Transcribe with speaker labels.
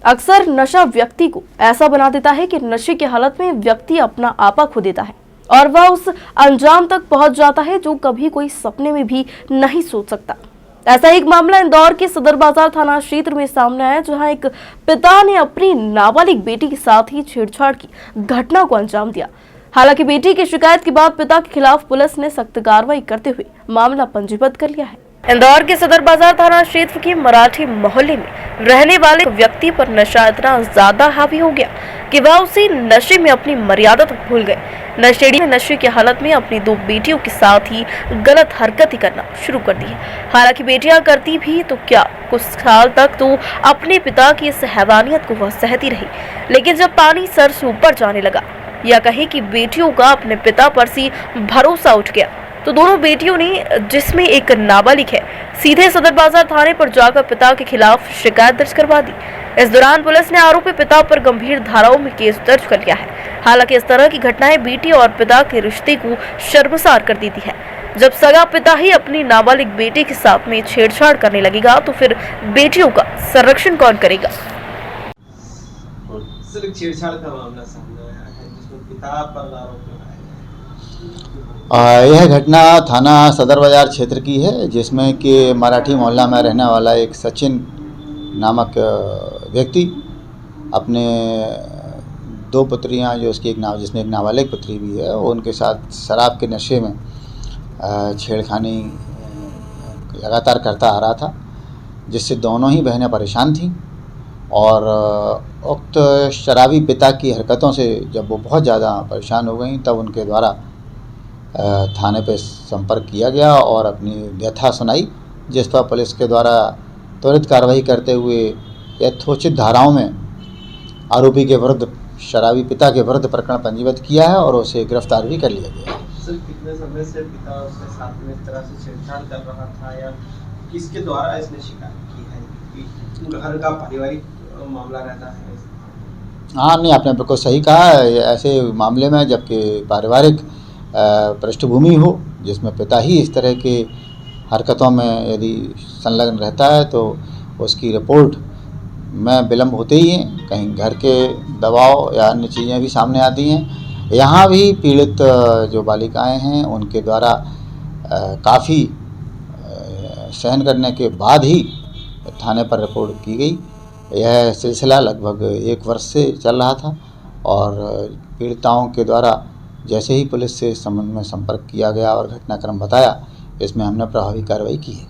Speaker 1: अक्सर नशा व्यक्ति को ऐसा बना देता है कि नशे की हालत में व्यक्ति अपना आपा खो देता है और वह उस अंजाम तक पहुंच जाता है जो कभी कोई सपने में भी नहीं सोच सकता। ऐसा एक मामला इंदौर के सदर बाजार थाना क्षेत्र में सामने आया, जहां एक पिता ने अपनी नाबालिग बेटी के साथ ही छेड़छाड़ की घटना को अंजाम दिया। हालांकि बेटी की शिकायत के बाद पिता के खिलाफ पुलिस ने सख्त कार्रवाई करते हुए मामला पंजीबद्ध कर लिया है। इंदौर के सदर बाजार थाना क्षेत्र के मराठी मोहल्ले में रहने वाले व्यक्ति पर नशा इतना ज्यादा हावी हो गया कि वह उसी नशे में अपनी मर्यादा तक भूल गए। नशेड़ी ने नशे की हालत में अपनी 2 बेटियों के साथ ही गलत हरकतें करना शुरू कर दी है। हालांकि बेटियां करती भी तो क्या, कुछ साल तक तो अपने पिता की इस हैवानियत को वह सहती रही, लेकिन जब पानी सर से ऊपर जाने लगा या कहे कि बेटियों का अपने पिता पर से भरोसा उठ गया, तो दोनों बेटियों ने, जिसमें एक नाबालिग है, सीधे सदर बाजार थाने पर जाकर पिता के खिलाफ शिकायत दर्ज करवा दी। इस दौरान पुलिस ने आरोपी पिता पर गंभीर धाराओं में केस दर्ज कर लिया है। हालांकि इस तरह की घटनाएं बेटी और पिता के रिश्ते को शर्मसार कर देती है। जब सगा पिता ही अपनी नाबालिग बेटी के साथ में छेड़छाड़ करने लगेगा तो फिर बेटियों का संरक्षण कौन करेगा।
Speaker 2: सिर्फ छेड़छाड़ का मामला सामने आया है जिसमें पिता पर आरोप
Speaker 3: यह घटना थाना सदर बाजार क्षेत्र की है, जिसमें कि मराठी मोहल्ला में रहने वाला एक सचिन नामक व्यक्ति अपने 2 पुत्रियां, जो उसकी जिसमें एक नाबालिग पुत्री भी है, वो उनके साथ शराब के नशे में छेड़खानी लगातार करता आ रहा था, जिससे दोनों ही बहनें परेशान थीं। और उक्त शराबी पिता की हरकतों से जब वो बहुत ज़्यादा परेशान हो गई, तब उनके द्वारा थाने पे संपर्क किया गया और अपनी व्यथा सुनाई, जिस पर पुलिस के द्वारा त्वरित कार्रवाई करते हुए यथोचित धाराओं में आरोपी के विरुद्ध, शराबी पिता के विरुद्ध प्रकरण पंजीबद्ध किया है और उसे गिरफ्तार भी कर लिया गया।
Speaker 2: सर, कितने समय से पिता उसके साथ में इस तरह से छेड़छाड़ कर रहा था या किसके द्वारा इसने शिकायत की है? कि घर का पारिवारिक मामला रहता है?
Speaker 3: हाँ, नहीं, आपने बिल्कुल सही कहा। ऐसे मामले में जबकि पारिवारिक पृष्ठभूमि हो, जिसमें पिता ही इस तरह के हरकतों में यदि संलग्न रहता है, तो उसकी रिपोर्ट में विलम्ब होते ही हैं। कहीं घर के दबाव या अन्य चीज़ें भी सामने आती हैं। यहाँ भी पीड़ित जो बालिकाएं हैं, उनके द्वारा काफ़ी सहन करने के बाद ही थाने पर रिपोर्ट की गई। यह सिलसिला लगभग 1 वर्ष से चल रहा था और पीड़िताओं के द्वारा जैसे ही पुलिस से संबंध में संपर्क किया गया और घटनाक्रम बताया, इसमें हमने प्रभावी कार्रवाई की है।